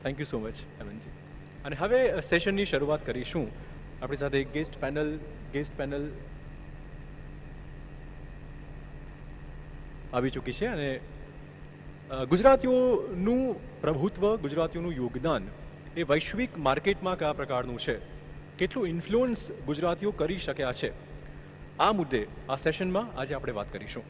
Thank you so much Hemantji. અને હવે સેશનની શરૂઆત કરીશું. આપણી સાથે ગેસ્ટ પેનલ આવી ચૂકી છે અને ગુજરાતીઓનું પ્રભુત્વ, ગુજરાતીઓનું યોગદાન એ વૈશ્વિક માર્કેટમાં કયા પ્રકારનું છે, કેટલું ઇન્ફ્લુઅન્સ ગુજરાતીઓ કરી શક્યા છે, આ મુદ્દે આ સેશનમાં આજે આપણે વાત કરીશું.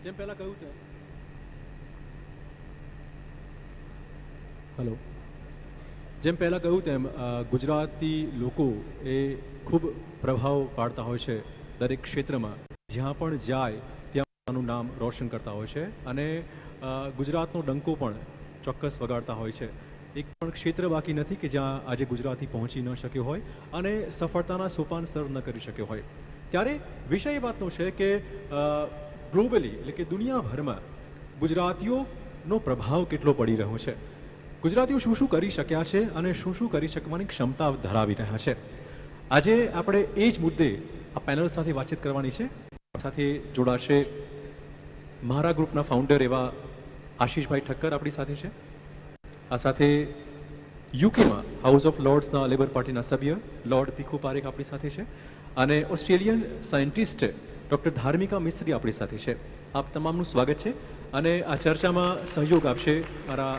જેમ પહેલાં કહ્યું તેમ ગુજરાતી લોકો એ ખૂબ પ્રભાવ પાડતા હોય છે દરેક ક્ષેત્રમાં. જ્યાં પણ જાય ત્યાં પોતાનું નામ રોશન કરતા હોય છે અને ગુજરાતનો ડંકો પણ ચોક્કસ વગાડતા હોય છે. એક પણ ક્ષેત્ર બાકી નથી કે જ્યાં આજે ગુજરાતી પહોંચી ન શક્યો હોય અને સફળતાના સોપાન સર ન કરી શક્યો હોય. ત્યારે વિષય એ વાતનો છે કે ગ્લોબલી એટલે કે દુનિયાભરમાં ગુજરાતીઓનો પ્રભાવ કેટલો પડી રહ્યો છે, ગુજરાતીઓ શું શું કરી શક્યા છે અને શું શું કરી શકવાની ક્ષમતા ધરાવી રહ્યા છે. આજે આપણે એ જ મુદ્દે આ પેનલ સાથે વાતચીત કરવાની છે. સાથે જોડાશે મારા ગ્રુપના ફાઉન્ડર એવા આશીષભાઈ ઠક્કર આપણી સાથે છે. આ સાથે યુકેમાં હાઉસ ઓફ લોર્ડ્સના લેબર પાર્ટીના સભ્ય લોર્ડ ભીખુ પારેખ આપણી સાથે છે અને ઓસ્ટ્રેલિયન સાયન્ટિસ્ટ ડૉક્ટર ધાર્મિકા મિસ્ત્રી આપણી સાથે છે. આપ તમામનું સ્વાગત છે અને આ ચર્ચામાં સહયોગ આપશે મારા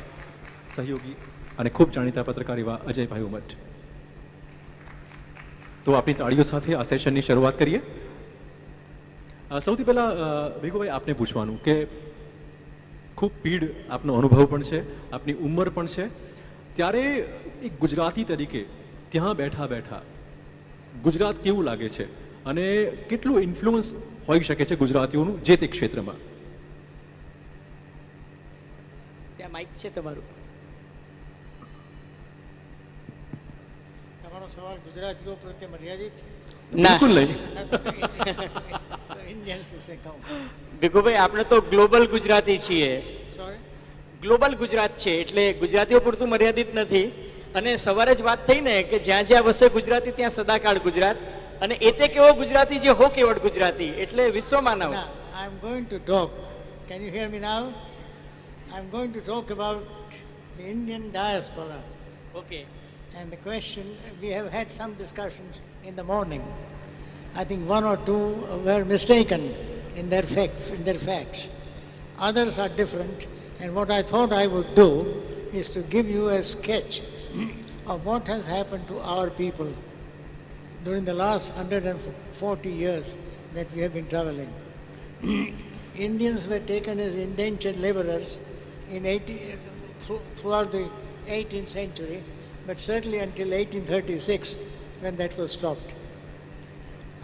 સહયોગી અને ખૂબ જાણીતા પત્રકાર એવા અજયભાઈ ઉમટ. તો આપણી તાળીઓ સાથે આ સેશનની શરૂઆત કરીએ. સૌથી પહેલાં ભીખુભાઈ આપને પૂછવાનું કે ખૂબ પીડ આપનો અનુભવ પણ છે, આપની ઉંમર પણ છે, ત્યારે એક ગુજરાતી તરીકે ત્યાં બેઠા બેઠા ગુજરાત કેવું લાગે છે અને કેટલું ઇન્ફ્લુઅન્સ હોઈ શકે છે ગુજરાતીઓનું જે તે ક્ષેત્રમાં? ત્યાં માઇક છે તમારું. તમારો સવાલ ગુજરાતીઓ પ્રત્યે મર્યાદિત છે? બિલકુલ નહીં. ઇન્ડિયન્સ વિશે કહું. ભીખુભાઈ, આપણે તો ગ્લોબલ ગુજરાતી છીએ. સોરી, ગ્લોબલ ગુજરાત છે એટલે ગુજરાતીઓ પૂરતું મર્યાદિત નથી. અને સવારે જ વાત થઈ ને કે જ્યાં જ્યાં વસે ગુજરાતી ત્યાં સદાકાળ ગુજરાત, અને એ તે કેવો ગુજરાતી જે હો કેવડ ગુજરાતી એટલે વિશ્વ માનવ. now I am going to talk. Can you hear me now? I am going to talk about the Indian diaspora. Okay. And the question, we have had some discussions in the morning. I think one or two were mistaken in their facts. Others are different, and what I thought I would do is to give you a sketch of what has happened to our people during the last 140 years that we have been traveling. Indians were taken as indentured laborers throughout the 18th century, but certainly until 1836 when that was stopped.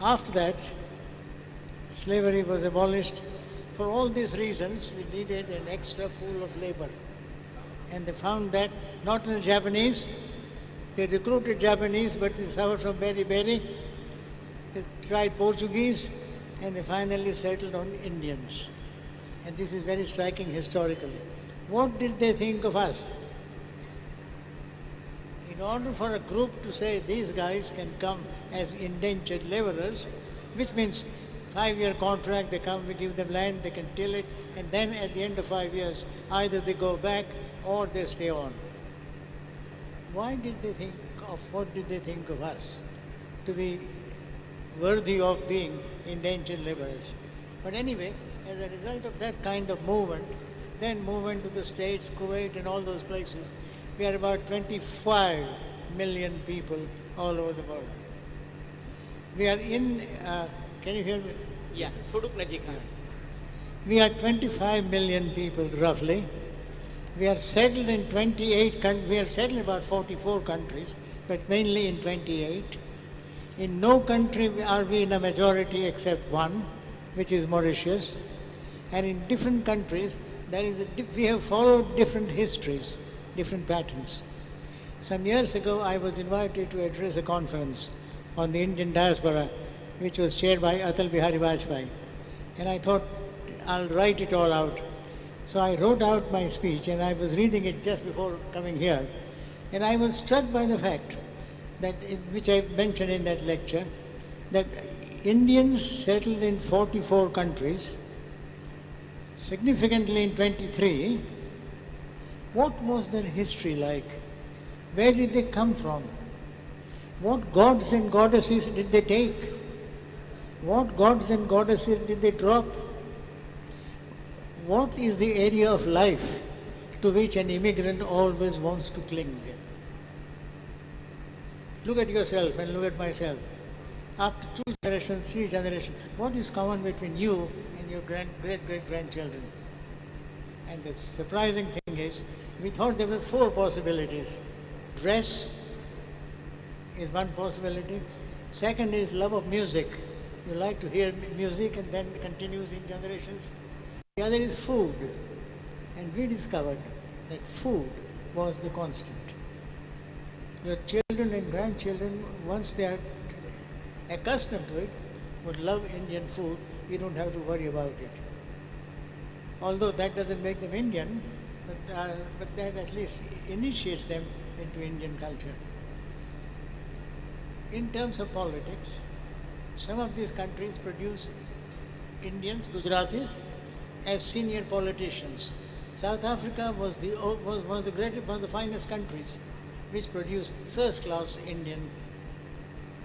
After that, slavery was abolished. For all these reasons, we needed an extra pool of labor. And they found that not in the Japanese. They recruited Japanese, but they suffered from beriberi. They tried Portuguese, and they finally settled on Indians. And this is very striking historically. What did they think of us? In in order for a group to say these guys can come as indentured laborers, which means 5-year contract, they come, we give them land, they can till it, and then at the end of 5 years, either they go back or they stay on. Why did they think of, what did they think of us to be worthy of being indentured laborers? But anyway, as a result of that kind of movement, then movement to the States, Kuwait and all those places, we are about 25 million people all over the world. We are in, can you hear me? Yeah, થોડુંક નજીક. We are 25 million people roughly. We are settled in 28 countries. We are settled in about 44 countries, but mainly in 28. In no country are we in a majority except one, which is Mauritius. And in different countries, we have followed different histories, different patterns. Some years ago, I was invited to address a conference on the Indian Diaspora, which was chaired by Atal Bihari Vajpayee. And I thought, I'll write it all out. So I wrote out my speech, and I was reading it just before coming here. And I was struck by the fact that, which I mentioned in that lecture, that Indians settled in 44 countries, significantly in 23. What was their history like? Where did they come from? What gods and goddesses did they take? What gods and goddesses did they drop? What is the area of life to which an immigrant always wants to cling? Look at yourself and look at myself. After 2 generations, 3 generations, what is common between you and your great-great-grandchildren? And the surprising thing is, we thought there were 4 possibilities. Dress is one possibility. Second is love of music. You like to hear music and then continues in generations. The other is food. And we discovered that food was the constant. Your children and grandchildren, once they are accustomed to it, would love Indian food. You don't have to worry about it. Although that doesn't make them Indian, but that at least initiates them into Indian culture. In terms of politics, some of these countries produce Indians, Gujaratis, as senior politicians. South Africa was one of the finest countries which produced first-class Indian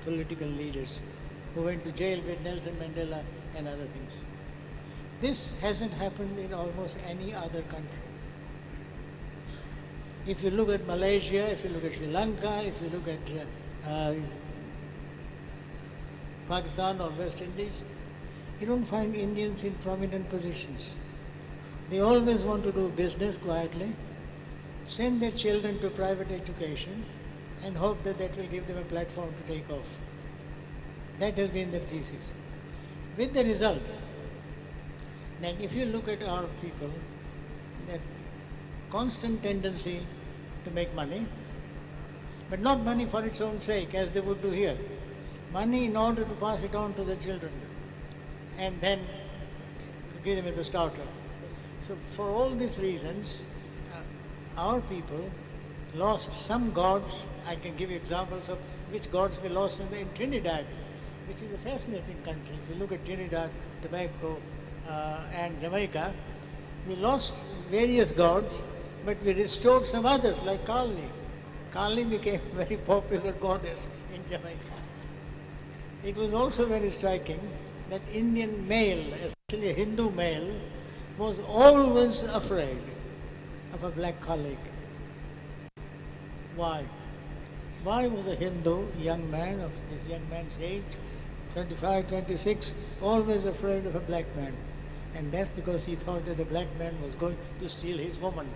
political leaders who went to jail with Nelson Mandela and other things. This hasn't happened in almost any other country. If you look at Malaysia, if you look at Sri Lanka, if you look at Pakistan or West Indies, you don't find Indians in prominent positions. They always want to do business quietly, send their children to private education, and hope that that will give them a platform to take off. That has been their thesis. With the result that if you look at our people, that constant tendency to make money, but not money for its own sake, as they would do here. Money in order to pass it on to the children, and then give them as a starter. So for all these reasons, our people lost some gods. I can give you examples of which gods we lost in Trinidad, which is a fascinating country. If you look at Trinidad, Tobago, and Jamaica, we lost various gods, but we restored some others, like Kali. Kali became a very popular goddess in Jamaica. It was also very striking that Indian male, especially a Hindu male, was always afraid of a black colleague. Why? Why was a Hindu young man of this young man's age, 25, 26, always afraid of a black man? And that's because he thought that the black man was going to steal his woman.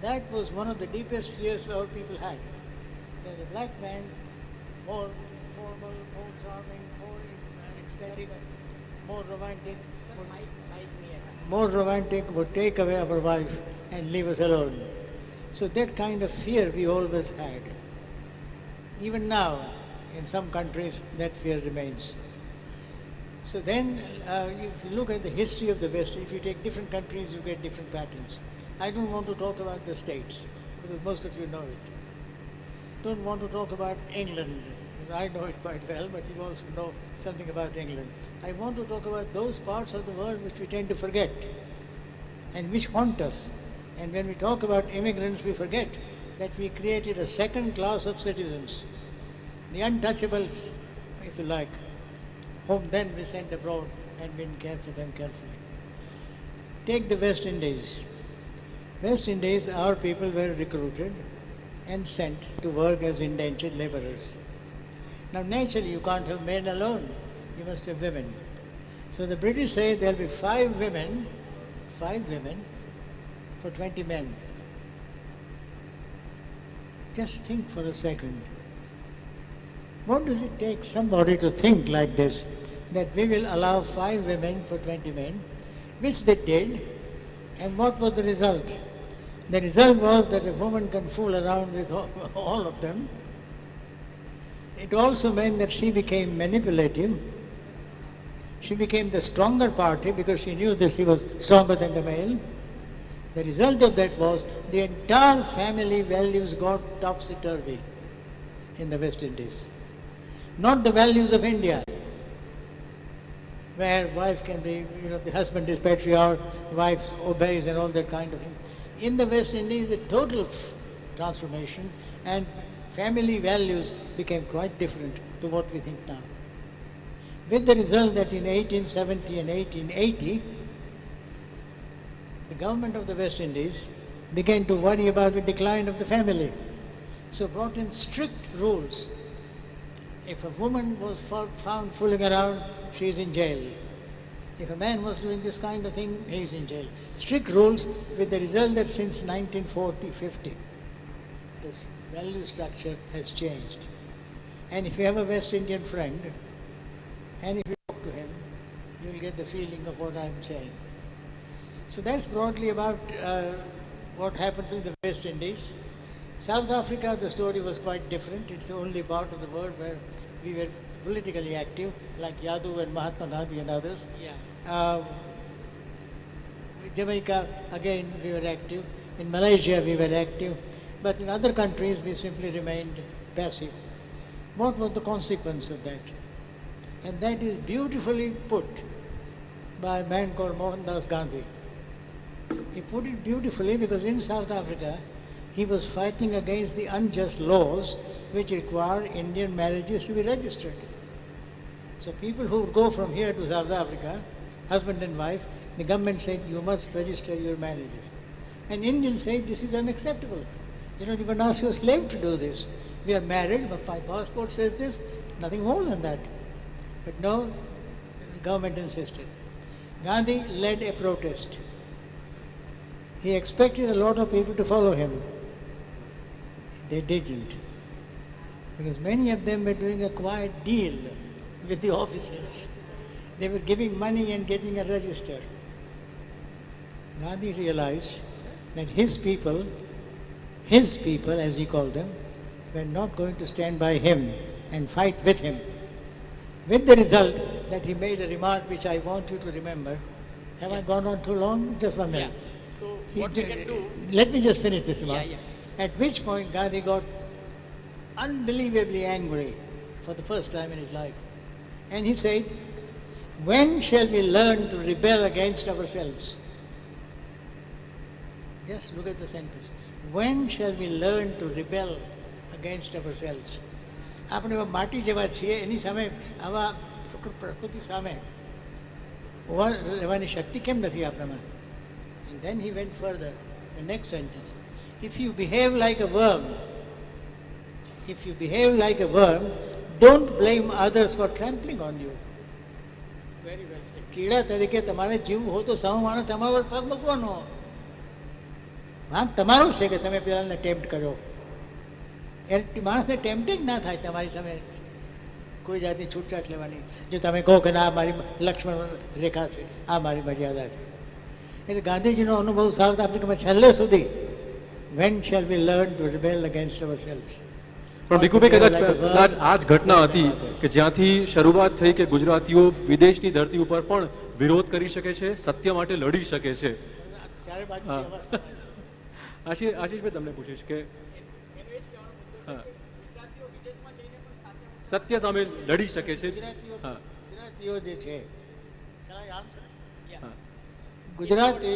That was one of the deepest fears our people had. That the black man, more formal, more charming, more ecstatic, more romantic, would take away our wife and leave us alone. So that kind of fear we always had. Even now, in some countries, that fear remains. So then, if you look at the history of the West, if you take different countries, you get different patterns. I don't want to talk about the states, because most of you know it. don't want to talk about England. I know it quite well, but you also know something about England. I want to talk about those parts of the world which we tend to forget and which haunt us. And when we talk about immigrants, we forget that we created a second class of citizens, the untouchables, if you like, whom then we sent abroad and we care for them carefully. Take the West Indies. West Indies, our people were recruited and sent to work as indentured laborers. Now naturally you can't have men alone, you must have women. So the British say there will be 5 women for 20 men. Just think for a second. What does it take somebody to think like this, that we will allow 5 women for 20 men, which they did, and what was the result? The result was that a woman can fool around with all of them. It also meant that she became manipulative. She became the stronger party because she knew that she was stronger than the male. The result of that was the entire family values got topsy-turvy in the West Indies. Not the values of India, where wife can be, the husband is patriarch, the wife obeys and all that kind of thing. In the West Indies, the total transformation and family values became quite different to what we think now. With the result that in 1870 and 1880, the government of the West Indies began to worry about the decline of the family. So brought in strict rules. If a woman was found fooling around, she is in jail. If a man was doing this kind of thing, he is in jail. Strict rules, with the result that since 1940-50, this value structure has changed. And if you have a West Indian friend, and if you talk to him, you will get the feeling of what I am saying. So that's broadly about what happened to the West Indies. South Africa, the story was quite different. It's the only part of the world where we were politically active, like Yadu and Mahatma Gandhi and others. Jamaica, again, we were active. In Malaysia, we were active. But in other countries, we simply remained passive. What was the consequence of that? And that is beautifully put by a man called Mohandas Gandhi. He put it beautifully because in South Africa, he was fighting against the unjust laws which require Indian marriages to be registered. So people who would go from here to South Africa, husband and wife, the government said, you must register your marriages. And Indians said, this is unacceptable. You can ask your slave to do this. We are married, but my passport says this, nothing more than that. But no, the government insisted. Gandhi led a protest. He expected a lot of people to follow him. They didn't. Because many of them were doing a quiet deal with the officers. They were giving money and getting a register. Gandhi realized that his people, as he called them, were not going to stand by him and fight with him. With the result that he made a remark which I want you to remember. Have I gone on too long? Just 1 minute. So what we can do... Let me just finish this remark. At which point Gandhi got unbelievably angry for the first time in his life. And he said, when shall we learn to rebel against ourselves? Just look at the sentence. When shall we learn to rebel against ourselves? આપણે માટી જેવા છીએ, એની સામે આવા પ્રકૃતિ સામે ઉભા રહેવાની શક્તિ કેમ નથી આપણામાં? And then he went further. The next sentence. If you behave like a worm, don't blame others for trampling on you. Very well said. કીડા તરીકે તમારે જીવવું હોય તો સામો માણસ તમારા પર પગ મૂકવાનો. ભાગ તમારો છે કે તમે પેલાને ટેમ્પ્ટ કર્યો. માણસને ટેમ્પ્ટિંગ ના થાય તમારી સામે કોઈ જાતની છૂટછાટ લેવાની. જો તમે કહો કે ના મારી લક્ષ્મણ રેખા છે, આ મારી મર્યાદા છે. એટલે ગાંધીજીનો અનુભવ સાઉથ આફ્રિકામાં છેલ્લે સુધી when shall we learn to rebel against ourselves? પણ ભીખુભાઈ કદાચ આ જ ઘટના હતી કે જ્યાંથી શરૂઆત થઈ કે ગુજરાતીઓ વિદેશની ધરતી ઉપર પણ વિરોધ કરી શકે છે, સત્ય માટે લડી શકે છે. આશીષભાઈ તમને પૂછીશ કે સત્ય સામે લડી શકે છે. હા, ગુજરાતીઓ જે છે, shall I answer? હા. Gujarati,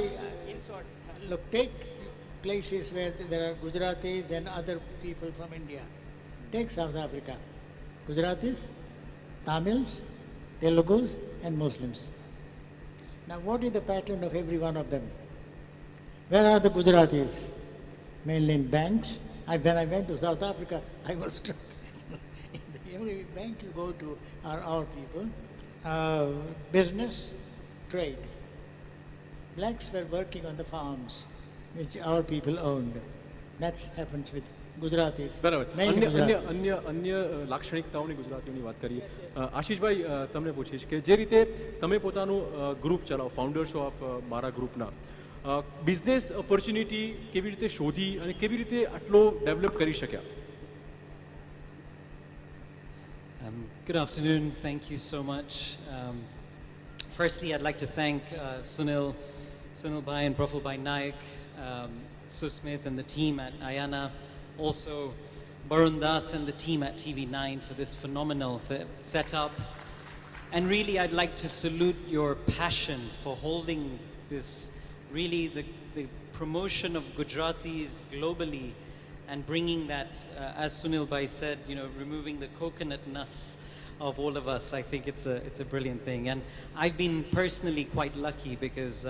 look, take the places where there are Gujaratis and other people from India. Take South Africa. Gujaratis, Tamils, Telugus and Muslims. Now what is the pattern of every one of them? Where are the Gujaratis? Mainly in banks. When I went to South Africa, I was struck. Every bank you go to are our people. Business, trade. Blacks were working on the farms which our people owned. That happens with Gujaratis. બરાબર. Mainly અન્ય અન્ય Gujaratis. અન્ય અન્ય લાક્ષણિકતાઓની ગુજરાતીઓની વાત કરીએ. આશીષભાઈ, તમને પૂછીશ કે જે રીતે તમે પોતાનું ગ્રુપ ચલાવો, ફાઉન્ડર છો ઓફ મારા ગ્રુપના, બિઝનેસ ઓપોર્ચ્યુનિટી કેવી રીતે શોધી અને કેવી રીતે આટલો ડેવલપ કરી શક્યા? Good afternoon. Thank you so much. Firstly, I'd like to thank Sunil Bhai and Praful Bhai Naik, Susmith and the team at Ayana, also Barun Das and the team at TV9 for this phenomenal setup. And really, I'd like to salute your passion for holding this, really the promotion of Gujaratis globally and bringing that, as Sunil Bhai said, removing the coconut nuss of all of us. I think it's a brilliant thing. And I've been personally quite lucky because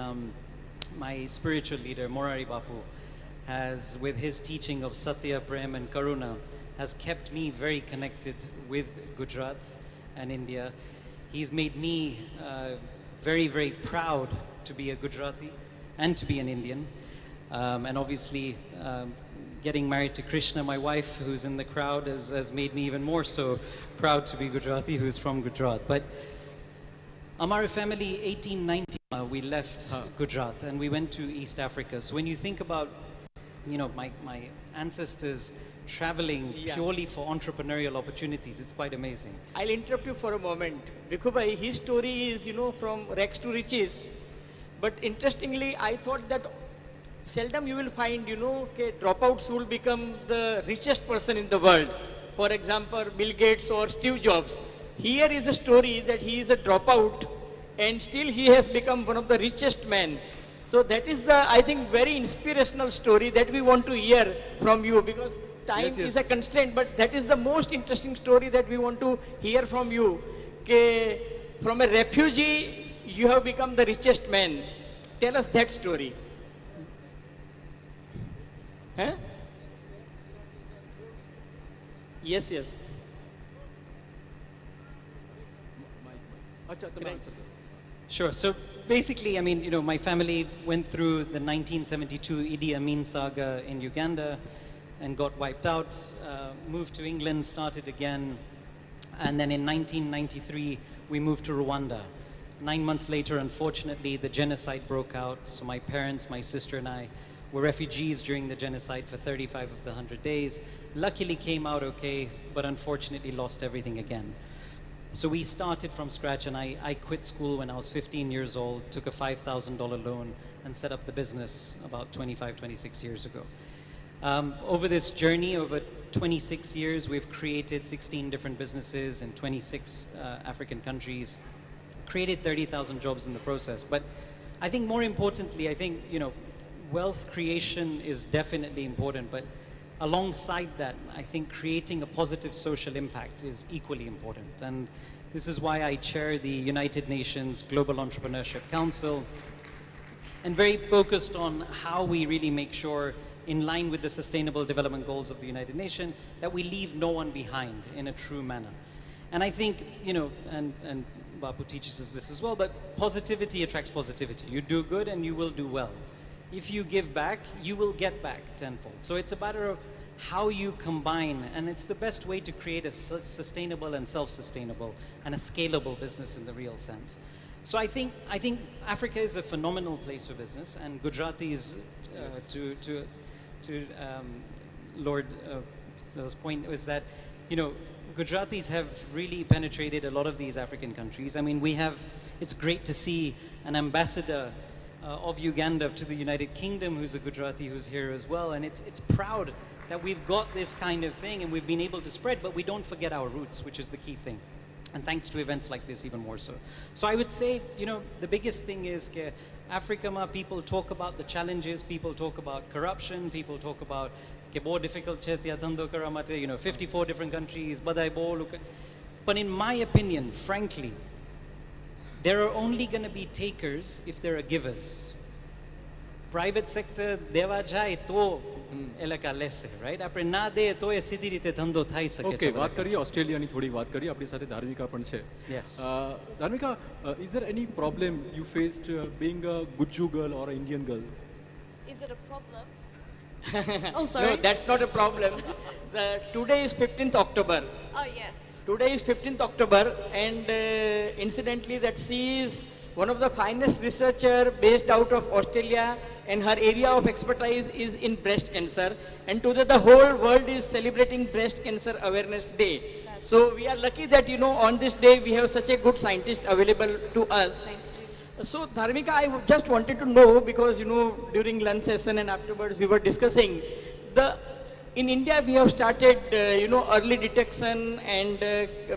my spiritual leader, Morari Bapu, has, with his teaching of Satya, Prem and Karuna, has kept me very connected with Gujarat and India. He's made me very, very proud to be a Gujarati and to be an Indian. And obviously, getting married to Krishna, my wife, who's in the crowd, has made me even more so proud to be Gujarati, who's from Gujarat. But Amara family, 1890, we left Gujarat and we went to East Africa. So when you think about, my ancestors traveling purely for entrepreneurial opportunities, it's quite amazing. I'll interrupt you for a moment. Vikubhai, his story is, from rags to riches. But interestingly, I thought that seldom you will find, that dropouts will become the richest person in the world. For example, Bill Gates or Steve Jobs. Here is a story that he is a dropout and still he has become one of the richest men. So that is the, I think, very inspirational story that we want to hear from you, because time Yes, yes. is a constraint, but that is the most interesting story that we want to hear from you. From a refugee, you have become the richest man. Tell us that story. Huh? Yes, yes. અચ્છા, તમે Right. answer કરો. Sure. So basically, my family went through the 1972 Idi Amin saga in Uganda and got wiped out, moved to England, started again. And then in 1993, we moved to Rwanda. 9 months later, unfortunately, the genocide broke out. So my parents, my sister and I were refugees during the genocide for 35 of the 100 days. Luckily came out okay, but unfortunately lost everything again. So we started from scratch, and I quit school when I was 15 years old, took a $5,000 loan and set up the business about 25, 26 years ago. Over this journey, over 26 years, we've created 16 different businesses in 26 African countries, created 30,000 jobs in the process. But I think more importantly, wealth creation is definitely important, but alongside that, I think creating a positive social impact is equally important. And this is why I chair the United Nations Global Entrepreneurship Council, and very focused on how we really make sure, in line with the Sustainable Development Goals of the United Nations, that we leave no one behind in a true manner. And I think, and Bapu teaches us this as well, but positivity attracts positivity. You do good and you will do well. If you give back, you will get back tenfold. So it's a matter of how you combine, and it's the best way to create a sustainable and self-sustainable and a scalable business in the real sense. So I think Africa is a phenomenal place for business, and Gujaratis, to Lord Zo's point, is that Gujaratis have really penetrated a lot of these African countries. It's great to see an ambassador of Uganda to the United Kingdom who's a Gujarati who's here as well, and it's proud that we've got this kind of thing and we've been able to spread, but we don't forget our roots, which is the key thing. And thanks to events like this, even more so. So I would say, you know, the biggest thing is that Africa, people talk about the challenges, people talk about corruption, people talk about કે બહુ difficult છે ત્યાં ધંધો કરવા માટે, you know, 54 different countries, બધાય બહુ લોકો. But in my opinion, frankly, there are only going to be takers if there are givers. Private sector દેવા જાય તો એ લોકો લેશે, right? આપણે ના દે તો એ સીધી રીતે ધંધો થઈ શકે છે. ઓકે, વાત કરીએ ઓસ્ટ્રેલિયાની થોડી વાત કરીએ. આપણી સાથે ધાર્મિકા પણ છે. Yes. ધાર્મિકા, is there any problem you faced being a Guju girl or an Indian girl? Is it a problem? Oh, sorry. No, that's not a problem. Today is 15th October. Oh, yes. Today is 15th October, and incidentally that she is one of the finest researcher based out of Australia, and her area of expertise is in breast cancer, and today the whole world is celebrating Breast Cancer Awareness Day. So we are lucky that, you know, on this day we have such a good scientist available to us. Thank you. So Dharmika, I just wanted to know, because, you know, during lunch session and afterwards we were discussing in India we have started, you know, early detection and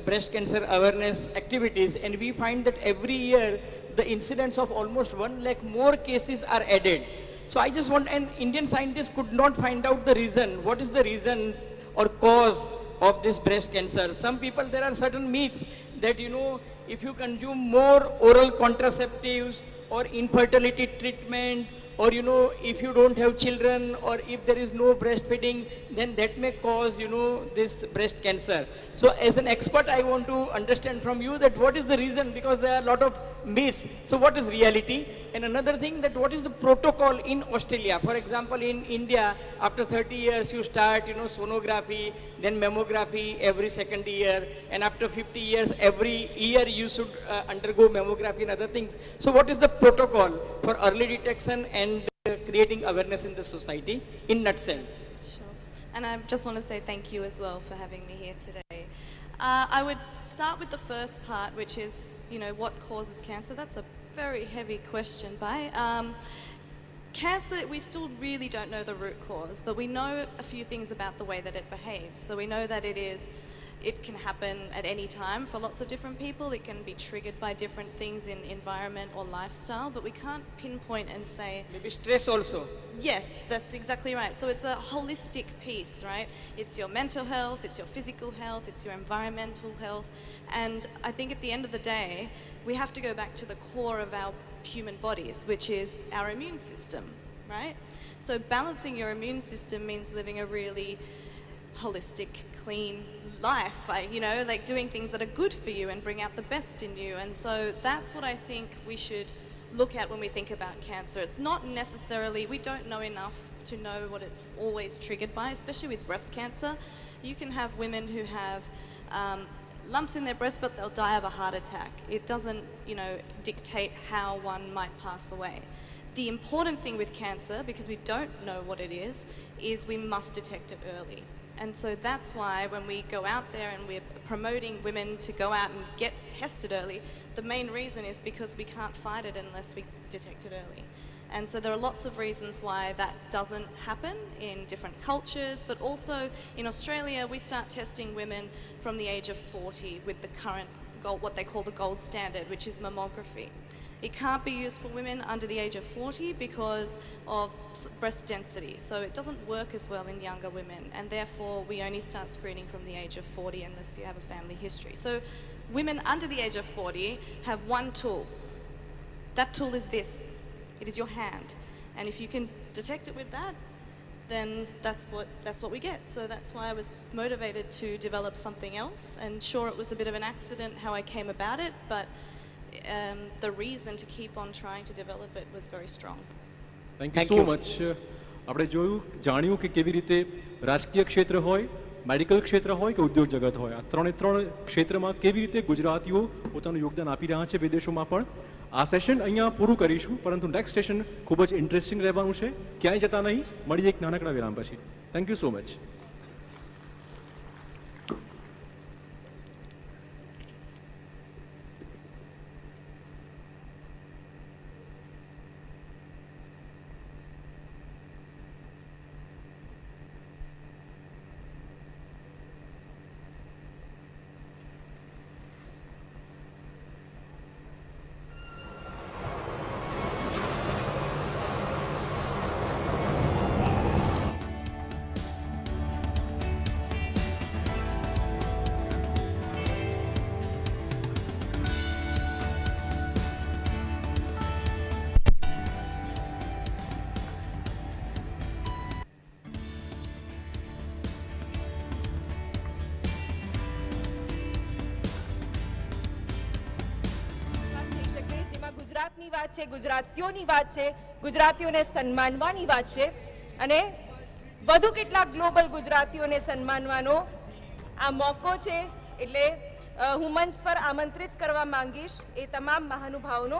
breast cancer awareness activities, and we find that every year the incidence of almost 1 lakh more cases are added. So I just want, and Indian scientists could not find out the reason. What is the reason or cause of this breast cancer? Some people, there are certain myths that, you know, if you consume more oral contraceptives or infertility treatment, or, you know, if you don't have children, or if there is no breastfeeding, then that may cause, you know, this breast cancer. So as an expert, I want to understand from you that what is the reason, because there are a lot of myths. So what is reality? And another thing, that what is the protocol in Australia? For example, in India, after 30 years you start, you know, sonography, then mammography every second year, and after 50 years every year you should undergo mammography and other things. So what is the protocol for early detection and creating awareness in the society in nutshell? Sure. And I just want to say thank you as well for having me here today. I would start with the first part, which is, you know, what causes cancer. That's a very heavy question, Bai. Cancer, we still really don't know the root cause, but we know a few things about the way that it behaves. So we know that it can happen at any time for lots of different people. It can be triggered by different things in environment or lifestyle, but we can't pinpoint and say... Maybe stress also. Yes, that's exactly right. So it's a holistic piece, right? It's your mental health, it's your physical health, it's your environmental health. And I think at the end of the day, we have to go back to the core of our human bodies, which is our immune system, right? So balancing your immune system means living a really holistic, clean life, you know, like doing things that are good for you and bring out the best in you. And so that's what I think we should look at when we think about cancer. It's not necessarily, we don't know enough to know what it's always triggered by, especially with breast cancer. You can have women who have lumps in their breast, but they'll die of a heart attack. It doesn't, you know, dictate how one might pass away. The important thing with cancer, because we don't know what it is we must detect it early. And so that's why when we go out there and we're promoting women to go out and get tested early, the main reason is because we can't fight it unless we detect it early. And so there are lots of reasons why that doesn't happen in different cultures, but also in Australia we start testing women from the age of 40 with the current gold, what they call the gold standard, which is mammography. It can't be used for women under the age of 40 because of breast density. So it doesn't work as well in younger women, and therefore we only start screening from the age of 40 unless you have a family history. So women under the age of 40 have one tool. That tool is this. It is your hand. And if you can detect it with that, then that's what we get. So that's why I was motivated to develop something else. And sure, it was a bit of an accident how I came about it, but the reason to keep on trying to develop it was very strong. Thank you so much. આપણે જોયું, જાણ્યું કે કેવી રીતે રાજકીય ક્ષેત્ર હોય, medical ક્ષેત્ર હોય કે ઉદ્યોગ જગત હોય, આ ત્રણ ક્ષેત્રમાં કેવી રીતે ગુજરાતીઓ પોતાનું યોગદાન આપી રહ્યા છે વિદેશોમાં પણ. આ સેશન અહીંયા પૂરું કરીશું, પરંતુ નેક્સ્ટ સેશન ખૂબ જ ઇન્ટરેસ્ટિંગ રહેવાનું છે. ક્યાંય જતા નહીં, મળીએ એક નાનકડા વિરામ પછી. Thank you so much. વાત છે, ગુજરાતીઓની વાત છે, ગુજરાતીઓને સન્માનવાની વાત છે અને વધુ કેટલાક ગ્લોબલ ગુજરાતીઓને સન્માનવાનો આ મોકો છે. એટલે હું મંચ પર આમંત્રિત કરવા માંગીશ એ તમામ મહાનુભાવોનો.